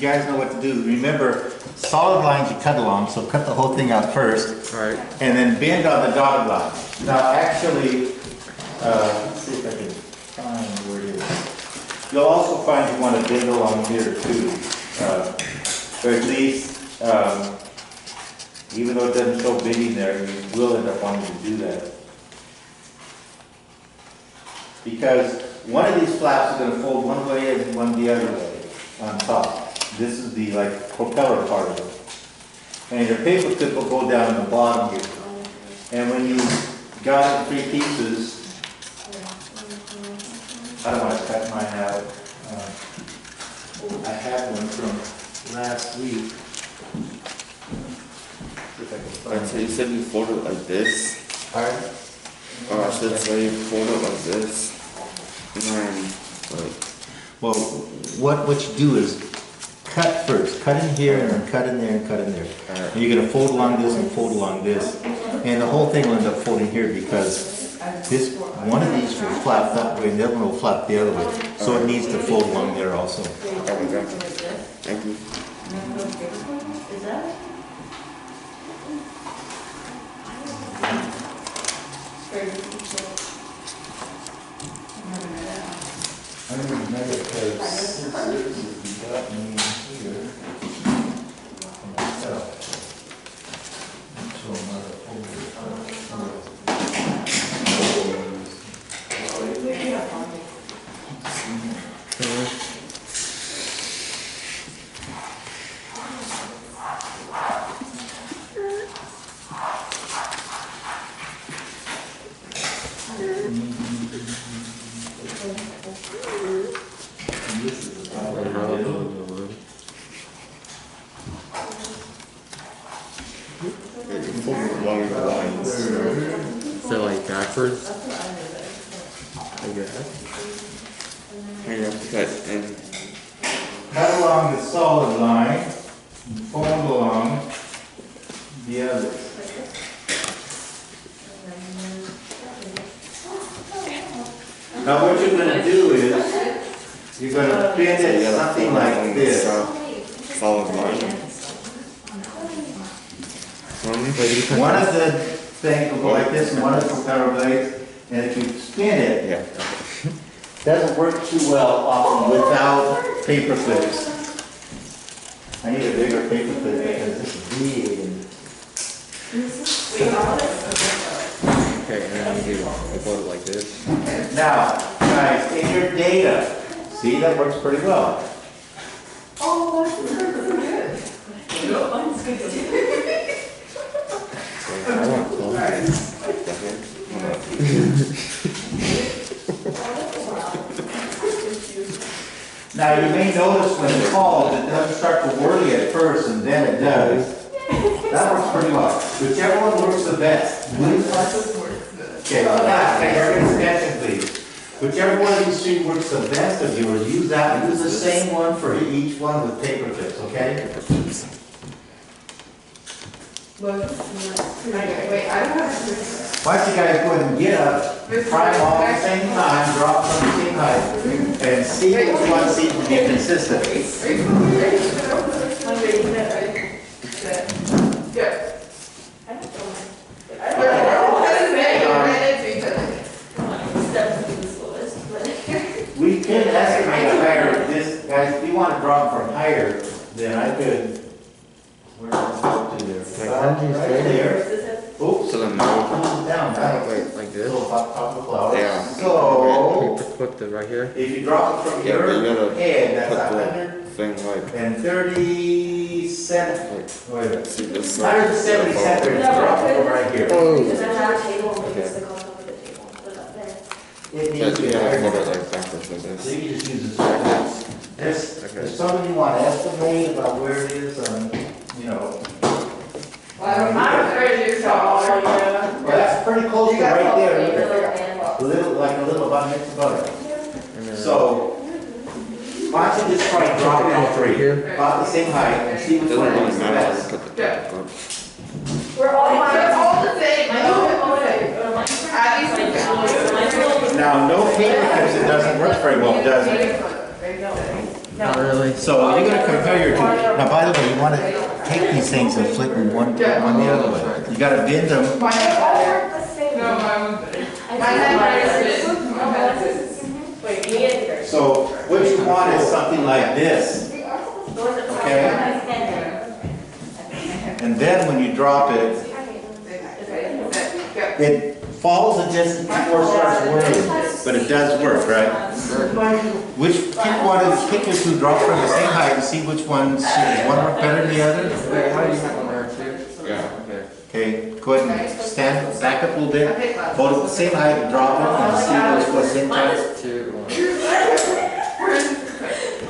guys know what to do. Remember, solid lines you cut along, so cut the whole thing out first. All right. And then bend on the dotted line. Now actually, let's see if I can find where it is. You'll also find you want to bend along here too. Or at least, even though it doesn't show bending there, you will end up wanting to do that. Because one of these flaps is going to fold one way and one the other way on top. This is the like propeller part of it. And your paper clip will go down in the bottom here. And when you got it in 3 pieces, I don't want to cut mine out. I had one from last week. Alright, so you said you fold it like this. Alright. Oh, I should say you fold it like this. And then, like. Well, what you do is cut first. Cut in here and then cut in there and cut in there. Alright. And you're going to fold along this and fold along this. And the whole thing will end up folding here because this one of these will flap that way and the other one will flap the other way. So it needs to fold along there also. Okay. Thank you. I remember because scissors you got me here for myself. So I'm not So like backwards? I guess. And you have to cut in. cut along the solid line and fold along the others. Now what you're going to do is you're going to bend it something like this. Solid line. One of the things will go like this and one of the propeller blades, and if you spin it, Yeah. doesn't work too well often without paper clips. I need a bigger paper clip because this is big. Okay, and then you fold it like this. Now, guys, in your data, see that works pretty well. Oh, that's good. Mine's good too. I want clothes. Now, you may notice when it falls, it doesn't start to whirly at first, and then it does. That works pretty well. Whichever one works the best. Okay, now, attention, please. Whichever one of these 3 works the best of yours, use that. Use the same one for each one with paper clips, okay? Wait, I don't have to. Why don't you guys go ahead and get up, try them all at the same time, drop from the same height, and see which one seems to be consistent. We could estimate a higher, this, guys, if you want to drop from higher, then I could, where does it go to there? Right there. Oops. So then Down, down. like this? Little top of the flower. Yeah. So, Put the right here. if you drop it from Yeah, but you your gotta head, that's put the 137. thing like. Wait a minute. See this side. 170 centimeters, drop it right here. Oh. Because I have a table, we use the cost of the table, put it up there. It needs Yeah, to be you gotta higher. hold it like backwards like So this. you just use this like this. There's something you want to estimate about where it is, you know. I'm afraid you're taller, yeah. Well, that's pretty close to right there. A little, like a little about next to butter. And then- So, why don't you just try dropping all 3, about the same height, and see which Doesn't one really is the matter. best. Put the We're all. It's all the same, I know it's all the same. Abby's like, Now, no paper clips, it doesn't work very well, does it? no. Not really. So you're gonna compare your two. Now, by the way, you wanna take these things and flip them one the other way. You gotta bend them. No, mine had this. Wait, me and So what you want is something like this. Okay. And then when you drop it, it falls a distance before it starts working. But it does work, right? Pick your two, drop from the same height and see which one, does one work better than the other? Wait, how do you have one there too? Yeah, okay. Okay, go ahead and stand, back up a little bit, hold it the same height and drop it and see which one same time. 2,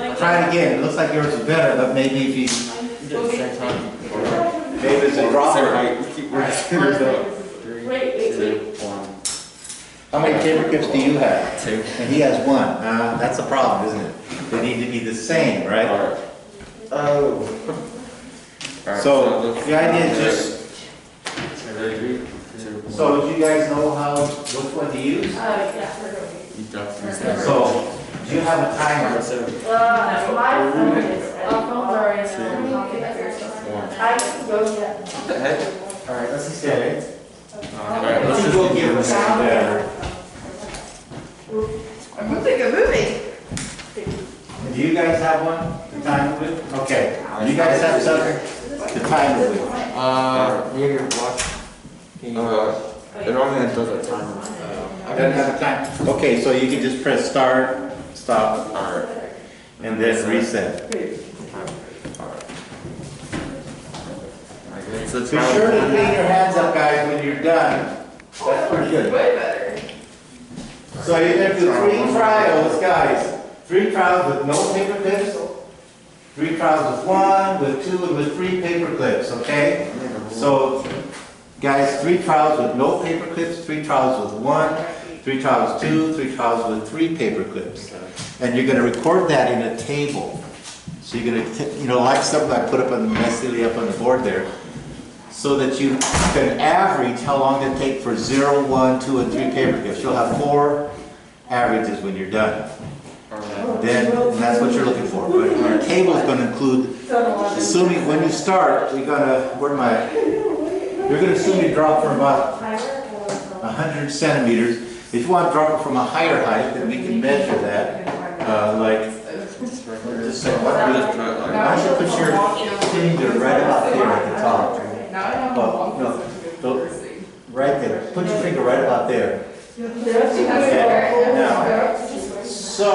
1. Try it again, it looks like yours is better, but maybe if you, You did it the same time. maybe it's a dropper. We're just gonna go. 3, Wait, 2, 1. How many paper clips do you have? 2. And he has one. That's a problem, isn't it? They need to be the same, right? Oh. So the idea is just, 3, 2, 1. so do you guys know which one to use? You dropped your So, do you have a timer? my phone is, phones are in, I can go get. What the heck? Alright, let's just get it. Alright, let's Let's just go give it some better. I'm moving a movie. Do you guys have one to time it with? Okay. Do you guys have something to time it with? you need your watch. It only does a timer. Doesn't have a time? Okay, so you can just press start, stop, and then reset. So Be sure to clean your hands up, guys, when you're done. That's pretty good. Way better. So you're gonna do 3 trials, guys. 3 trials with no paper clips, 3 trials with 1, with 2, and with 3 paper clips, okay? So, guys, 3 trials with no paper clips, 3 trials with 1, 3 trials with 2, 3 trials with 3 paper clips. And you're gonna record that in a table. So you're gonna, like something I put up messily up on the board there, so that you can average how long it takes for 0, 1, 2, and 3 paper clips. You'll have 4 averages when you're done. Then, and that's what you're looking for. But your table is gonna include, assuming when you start, you're gonna assume you drop from about 100 centimeters. If you want to drop it from a higher height, then we can measure that. Just say, why don't you put your finger right about there at the top? No, right there. Put your finger right about there. Okay. Now, so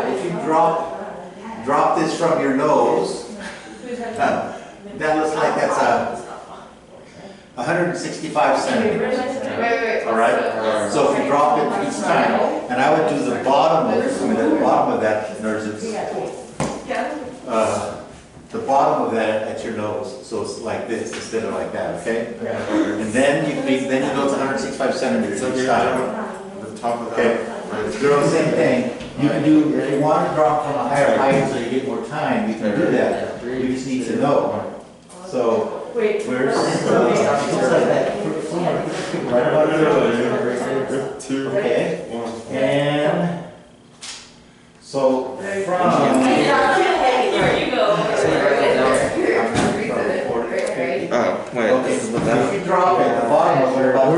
if you drop this from your nose, that looks like that's 165 centimeters. All right. So if you drop it each time, and I would do the bottom of that. There's the bottom of that at your nose, so it's like this instead of like that. Okay. And then you go to 165 centimeters each time. The top of Okay. Girls, same thing. You can do, if you want to drop from a higher height so you get more time, you can do that. We just need to know. So, where's, looks like that. Right about there. 2, Okay. 1. And, so, Here you go. Oh, wait. okay, so if you drop it, the bottom of it, about. Oh,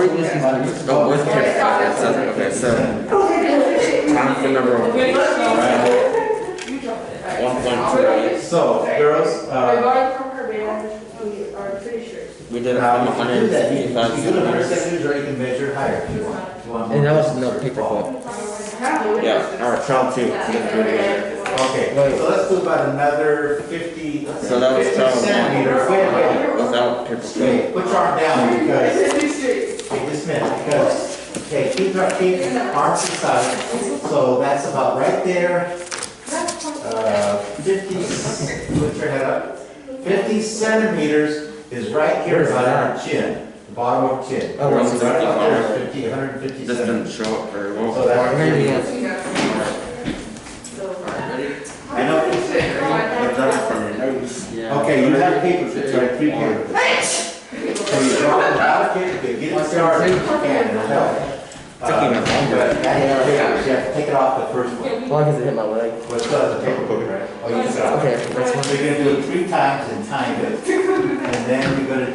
with paper. Okay, so time for number 1. 1.2. So, girls, We did now, you can do that, you can 155 do it 100 centimeters. centimeters or you can measure higher if you want. If you want more. And that was no paper clip. Yeah, alright, trial 2. Okay, so let's do about another 50, So that was 50 trial 1. centimeters. Wait. Without paper clip. Okay, put your arm down because, okay, just a minute, because, okay, keep your arms to the side. So that's about right there. 50, put your head up. 50 centimeters is right here about our chin, the bottom of our chin. Oh, Right so about there is 50, 150 This didn't centimeters. show up very well. So that's I know. I've done it from your nose. Yeah. Okay, you have paper clips, right? 3 paper clips. So you drop it out of paper clip, get it started if you can, it'll help. Taking it longer. But that is paper, you have to take it off the first one. As long as it hit my leg. Well, it's got the paper clip, right? Oh, you just got it. Okay, that's So you're gonna do it 3 times and time it, and then you're gonna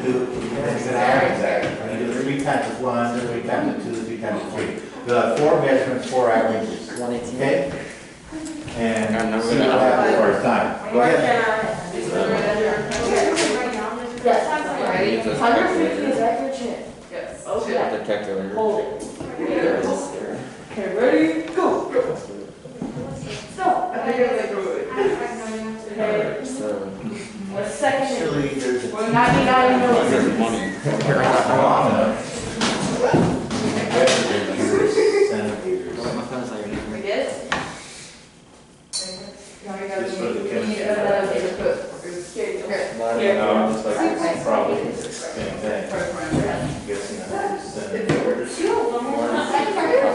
average that. You're gonna do it 3 times with 1, 3 times with 2, 3 times with 3. You'll have 4 measurements, 4 averages, 118. okay? And And I'm see gonna- what happens for time. Go ahead. Yes. 150 is that your chin? Yes. Okay. The calculator. Hold it. Okay, ready, go. Stop. I think it's like, Okay, So, a second. Actually, there's a 99 millimeters. money. long enough. Centimeters. My phone's not even we here. did? Now we gotta Just for the need chemistry. another paper clip. Okay. No, just like it's probably the same thing. I'm guessing 100 centimeters.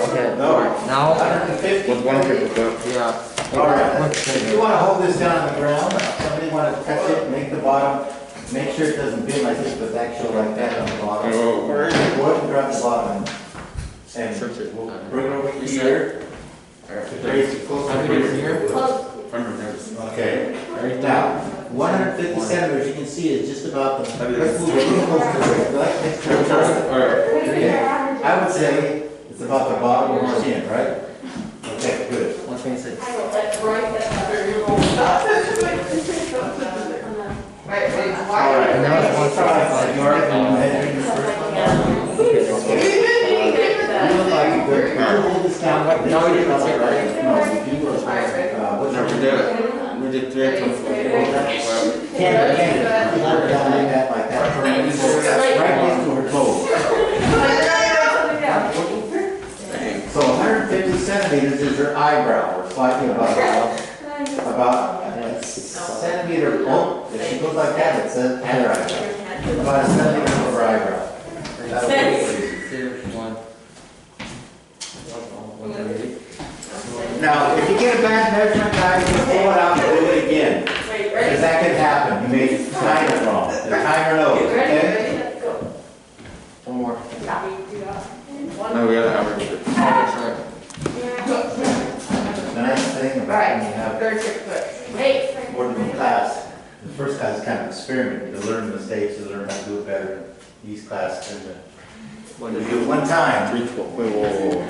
Okay. No. Now, 150. with one paper clip. Yeah. All right, if you want to hold this down on the ground, somebody want to touch it, make the bottom, make sure it doesn't bend like this, but actually like that on the bottom. Oh, where is it? Go ahead and grab the bottom and Search it. we'll bring it over You here. Alright. To raise it closer. How many is here? Okay, now, 150 centimeters, you can see is just about the, let's move it close to the, like next to the top. Okay, I would say it's about the bottom of your chin, right? Okay, good. 126. Wait, why? All right. And now it's 165. You already measured your first one? You look like a good, could you hold this down like this? No, we didn't take it, right? No, you do it. What's No, our, we did it. We did 3 times. Hold it down like that, right next to her toes. So 150 centimeters is your eyebrow, or slightly about a centimeter, oh, if she goes like that, it says her eyebrow. About a centimeter over eyebrow. That'll work for you. 2, 1. Now, if you get a bad measurement, guys, just pull it out and do it again. Because that could happen. You may time it wrong. The timer knows, okay? One more. No, we gotta average it. Sorry. The nice thing about when you have Third paper clip. more than one class, the first class is kind of experiment, to learn mistakes, to learn how to do it better. These classes, we do it one time. 312. Wait, whoa, whoa, whoa.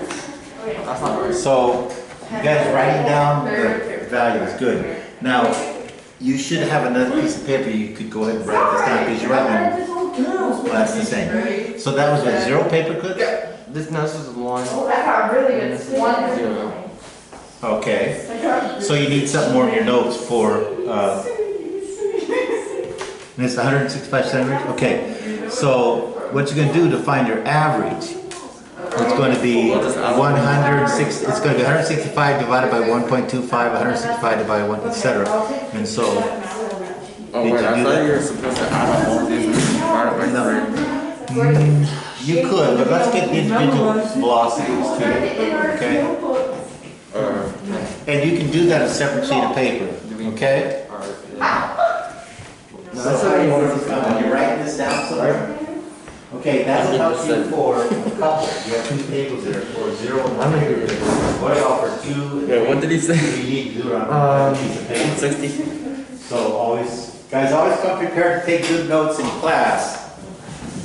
That's not right. So, you guys writing down the values, good. Now, you should have another piece of paper, you could go ahead and write this down, because you're writing, that's the same. So that was a 0 paper clip? This is 1. I got really good. And this is 0. Okay, so you need something more in your notes for, and it's 165 centimeters? Okay, so what you're gonna do to find your average, it's going to be 160, it's going to be 165 divided by 1.25, 165 divided by 1, etc. And so, Oh, Did wait, you I do thought that? you were supposed to add up all these and divide it by 3. you could, but let's get the individual velocities too, okay? And you can do that on a separate sheet of paper, okay? No, So how do you want this done? You're writing this down somewhere? Okay, that'll help you for a couple. You have 2 tables there for 0 and 1. I'm gonna do this. What do you offer 2? Wait, what did he say? You need to do it on a piece of paper. 60. So guys, always come prepared to take good notes in class.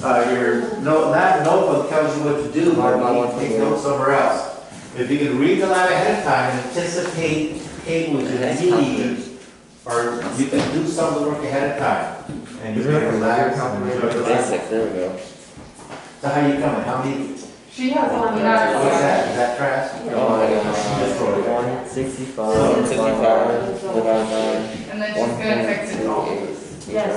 That notebook tells you what to do, but you need to take notes somewhere else. If you can read them out ahead of time and anticipate tables you need, or you can do some of the work ahead of time. And you can relax and enjoy the lesson. There we go. So how you coming? How many? She has one What's that. that? Is that trash? Oh my Just god. throw it away. 165 divided by And then she's gonna fix it all. Yes.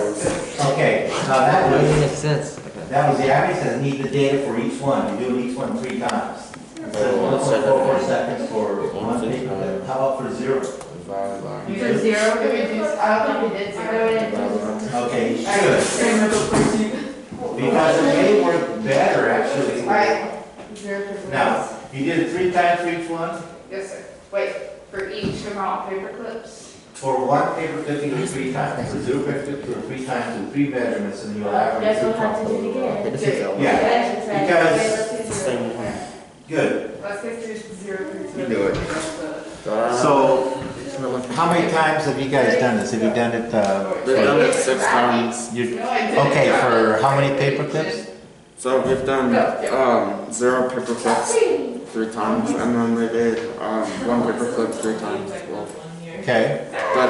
Okay, now that That doesn't was, make sense. Okay. that was the average, says need the data for each one. You do each one 3 times. It says Oh, 1.44 seconds for one paper. How about for 0? Divided by. For 0, did we do, I don't think we did 0. Okay, you should. Because it may work better actually. Alright. 0 for Now, you did it 3 times for each one? Yes, sir. Wait, for each amount of paper clips? For one paper clip, you do 3 times. For 0 paper clip, you do 3 times with 3 measurements and you'll average. Yes, we'll have to do it again. Okay, this is L. Yeah, because, It's the same one. good. Let's get to 0 through 2. You do it. So, How many times have you guys done this? Have you done it, We've done it 6 times. okay, for how many paper clips? So we've done 0 paper clips 3 times, and then we did 1 paper clip 3 times as well. Okay, But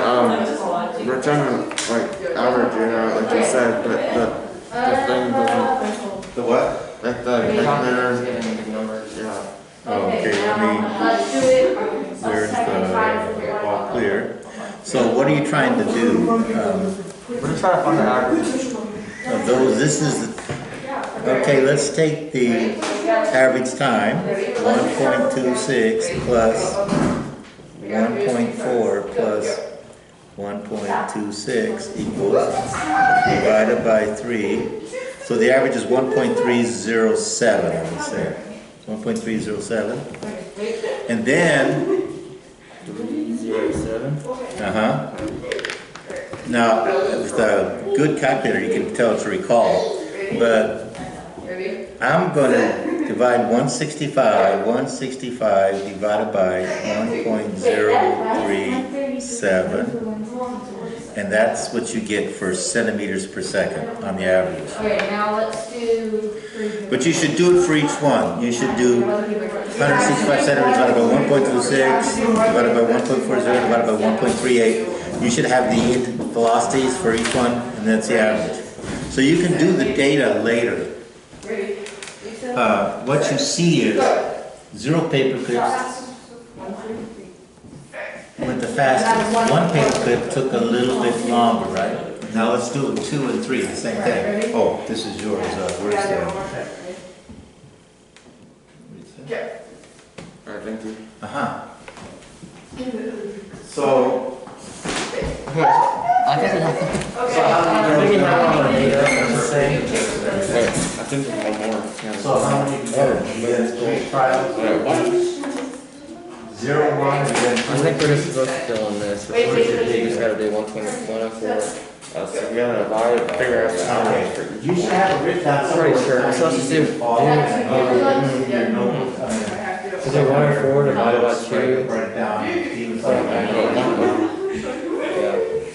we're trying to like average it out, like you said, but the thing doesn't, the what? like the calculator, yeah. Okay, let me, Let's do it. there's the, all clear. So what are you trying to do? We're just trying to find the average. Of those, this is, okay, let's take the average time, 1.26 plus 1.4 plus 1.26 equals, divided by 3. So the average is 1.307, I would say. 1.307. And then, 307. now, with a good calculator, you can tell it's a recall, but I'm going to divide 165 divided by 1.037, and that's what you get for centimeters per second on the average. Okay, now let's do. But you should do it for each one. You should do 165 centimeters divided by 1.26, divided by 1.40, divided by 1.38. You should have the velocities for each one, and that's the average. So you can do the data later. What you see is 0 paper clips went the fastest. 1 paper clip took a little bit longer, right? Now let's do it 2 and 3, the same thing. Oh, this is yours. Where's the? Alright, thank you. So. I think we have. So how many do you have on the data? Wait, I think there's one more. Yeah. So how many do you have? You had 3 trials? 0, 1, and then I think we're just supposed to fill in this. We just gotta do 104. So we gotta divide, figure out the average. okay. You should have it written down somewhere. Pretty sure. So let's just do- So do 104 divided by 2. Write it down. Yeah.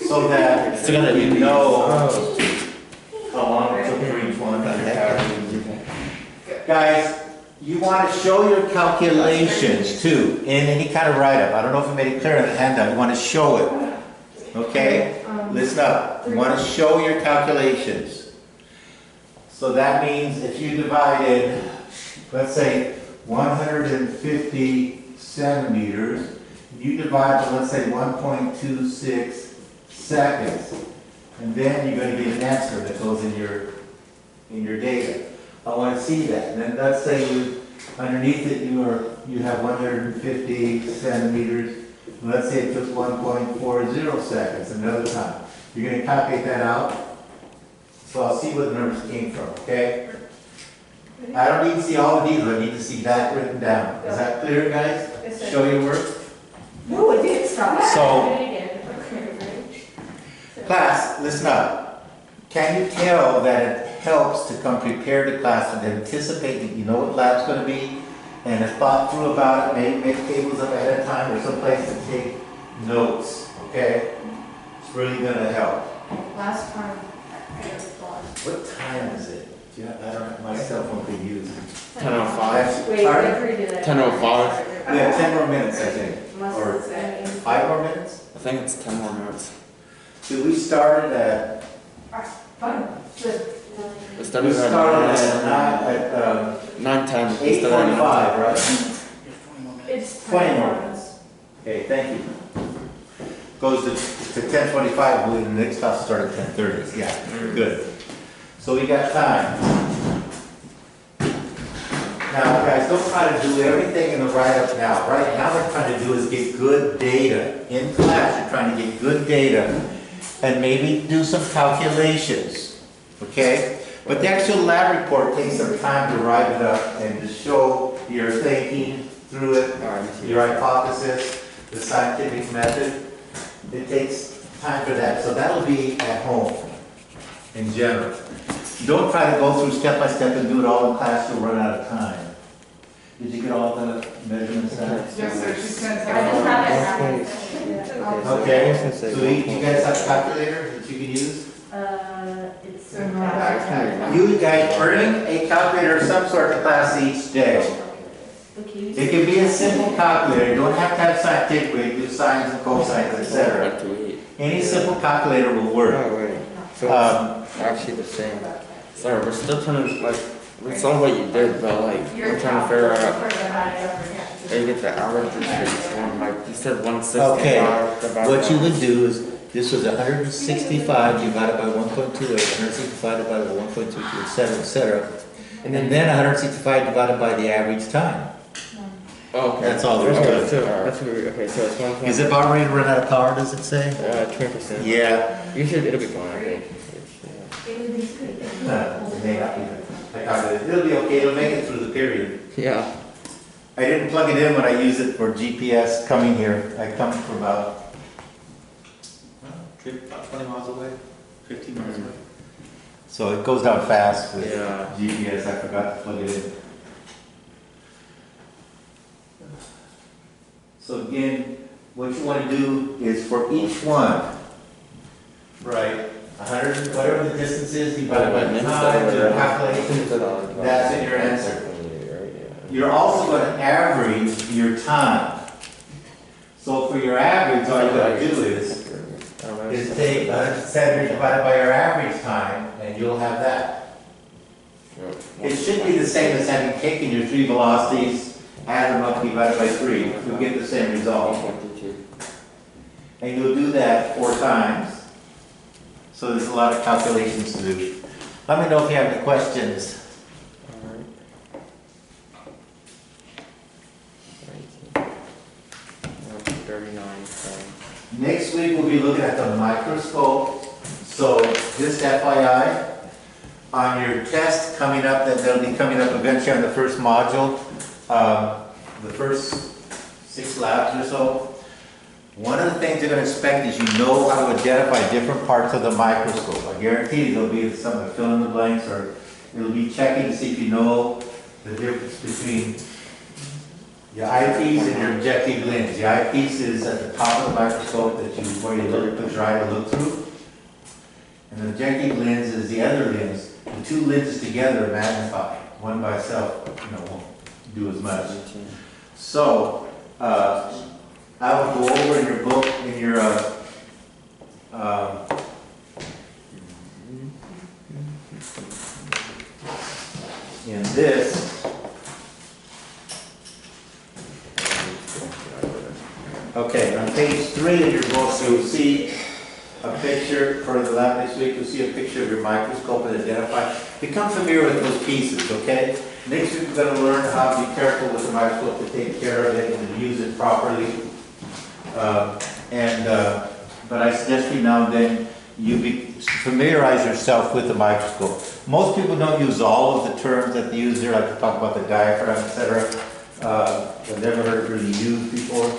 So that you know Oh. how long it took for each one. Guys, you want to show your calculations too in any kind of write-up. I don't know if I made it clear in the handout. You want to show it. Okay? Listen up. You want to show your calculations. So that means if you divided, let's say, 150 centimeters, you divide by, let's say, 1.26 seconds, and then you're going to get an answer that goes in your data. I want to see that. And then let's say underneath it you have 150 centimeters. Let's say it took 1.40 seconds another time. You're going to calculate that out. So I'll see where the numbers came from, okay? I don't need to see all of these, I need to see that written down. Is that clear, guys? Show your work. No, it didn't stop. So, class, listen up. Can you tell that it helps to come prepared to class and anticipate that you know what lab's going to be and have thought through about it, maybe make tables up ahead of time or someplace to take notes, okay? It's really going to help. Last time. What time is it? I don't, my cell phone could use it. 10:05. Wait, Pardon? 10:05. We have 10 more minutes, I think. Or 5 more minutes? I think it's 10 more minutes. So we started at, We we started started at at 9:10. 8:45, right? It's 20 more. Okay, thank you. Goes to 10:25, the next class started at 10:30. Yeah, good. So we got time. Now, guys, don't try to do everything in the write-up now. Right now, what we're trying to do is get good data. In class, you're trying to get good data and maybe do some calculations, okay? But the actual lab report takes some time to write it up and to show your thinking through it, your hypothesis, the scientific method. It takes time for that. So that'll be at home in general. Don't try to go through step by step and do it all in class, you'll run out of time. Did you get all the measurements down? Yes, sir, she sent I just it. have it. Okay, so you guys have a calculator that you can use? It's. In my backpack. You guys bring a calculator of some sort to class each day. It can be a simple calculator, you don't have to have scientific, we do sines and cosines, etc. Like to eat. Any simple calculator will work. Oh, wait. So Um, it's actually the same. Sorry, we're still trying to, like, it's not what you did, but like, we're trying to figure out how you get the averages for each one. Like, you said 165. Okay, what you would do is, this was 165 divided by 1.28, 165 divided by 1.22, etc. And then 165 divided by the average time. Oh, okay. That's all there is to Okay, it. so that's what okay, so it's 1. Is it about ready to run out of power, does it say? 20%. Yeah. Usually it'll be fine, I think. It may not be. I calculated. It'll be okay, it'll make it through the period. Yeah. I didn't plug it in when I use it for GPS coming here. I come from about, about 20 miles away, 15 miles away. So it goes down fast with Yeah. GPS, I forgot to plug it in. So again, what you want to do is for each one, right, 100, whatever the distance is, divided by the time, to calculate, that's in your answer. You're also going to average your time. So for your average, all you gotta do is take 170 divided by your average time, and you'll have that. It should be the same as having taken your three velocities, add them up, divided by 3. You'll get the same result. And you'll do that 4 times. So there's a lot of calculations to do. Let me know if you have any questions. 39. Next week, we'll be looking at the microscope. So just FYI, on your test coming up, that'll be coming up eventually on the first module, the first 6 labs or so. One of the things you're going to expect is you know how to identify different parts of the microscope. I guarantee there'll be some fill in the blanks, or it'll be checking to see if you know the difference between your eyepiece and your objective lens. The eyepiece is at the top of the microscope where you look, put your eye to look through. And the objective lens is the other lens. The two lenses together magnify. One by itself, won't do as much. So, I will go over in your book, in your, in this, okay, on page 3 of your book, you'll see a picture for the lab next week. You'll see a picture of your microscope and identify. Become familiar with those pieces, okay? Next week, we're going to learn how to be careful with the microscope to take care of it and to use it properly. But I suggest between now and then you familiarize yourself with the microscope. Most people don't use all of the terms that they use there, like to talk about the diaphragm, etc. I've never heard it really used before.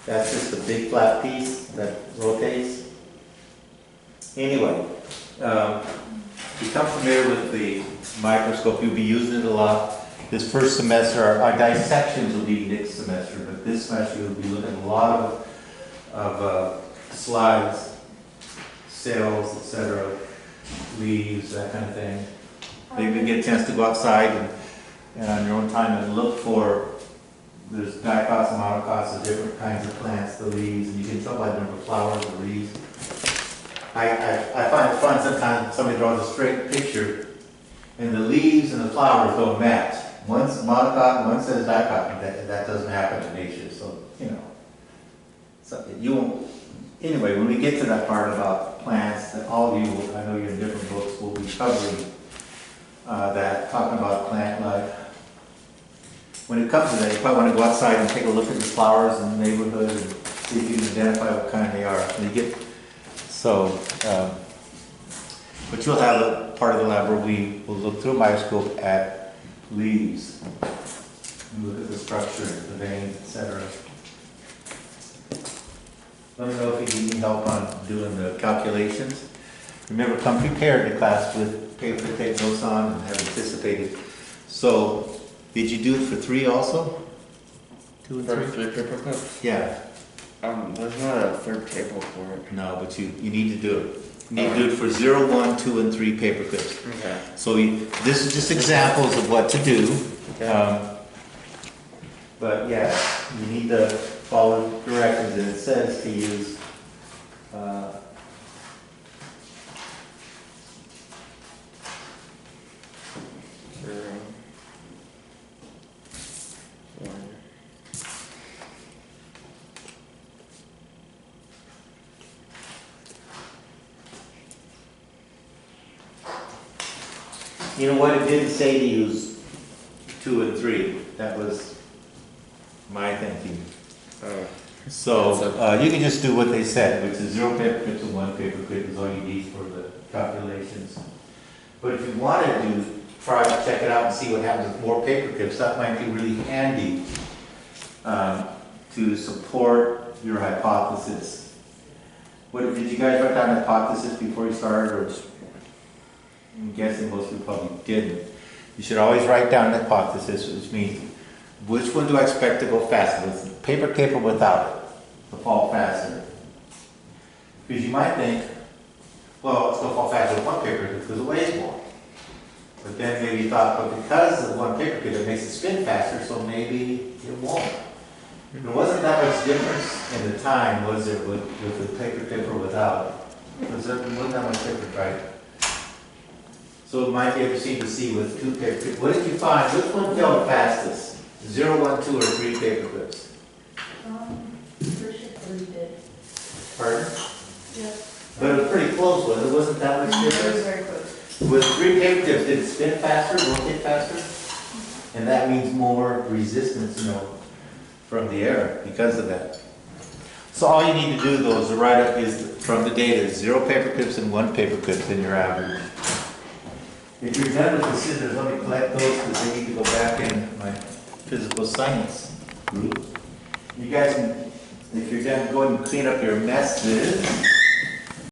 That's just a big flat piece that rotates. Anyway, become familiar with the microscope. You'll be using it a lot. This first semester, our dissections will be next semester, but this semester you'll be looking at a lot of slides, cells, etc., leaves, that kind of thing. Maybe you get a chance to go outside and on your own time and look for, there's dicots and monocots of different kinds of plants, the leaves, and you can tell by the number of flowers or leaves. I find it fun sometimes somebody draws a straight picture and the leaves and the flowers don't match. One's monocot and one says dicot, and that doesn't happen in nature, so, so you won't. Anyway, when we get to that part about plants, that all of you, I know you're in different books, will be covering that, talking about plant life. When it comes to that, you probably want to go outside and take a look at the flowers in the neighborhood and see if you can identify what kind they are. When you get, but you'll have a part of the lab where we will look through a microscope at leaves. And look at the structure, the veins, etc. Let me know if you need help on doing the calculations. Remember, come prepared to class with paper to take notes on and have anticipated. So, Did you do it for 3 also? 2 and For 3? 3 paper clips? Yeah. There's not a third table for it. No, but you need to do it. You need to do it for 0, 1, 2, and 3 paper clips. Okay. So this is just examples of what to do. But yeah, you need to follow directions, and it says to use, 0, 1. you know what, it didn't say to use 2 and 3. That was my thinking. So, you can just do what they said, which is 0 paper clips and 1 paper clip is all you need for the calculations. But if you wanted to try to check it out and see what happens with more paper clips, that might be really handy to support your hypothesis. Did you guys write down a hypothesis before you started, or I'm guessing most people probably didn't. You should always write down an hypothesis, which means which one do I expect to go faster, with paper clip or without it, to fall faster? Because you might think, well, it's going to fall faster with 1 paper clip because it weighs more. But then maybe you thought, but because of 1 paper clip, it makes it spin faster, so maybe it won't. There wasn't that much difference in the time, was there, with the paper clip or without it? Wasn't that much difference, right? So it might be interesting to see with 2 paper clips. What did you find? Which one fell fastest? 0, 1, 2, or 3 paper clips? Pretty sure 3 did. Pardon? Yeah. But it was pretty close, wasn't it? Wasn't that much It was difference? very close. With 3 paper clips, did it spin faster, rotate faster? And that means more resistance, from the air because of that. So all you need to do though is to write up is from the data, 0 paper clips and 1 paper clip in your average. If you're done with the scissors, let me collect those because they need to go back in my physical science group. You guys can, if you're done, go ahead and clean up your messes.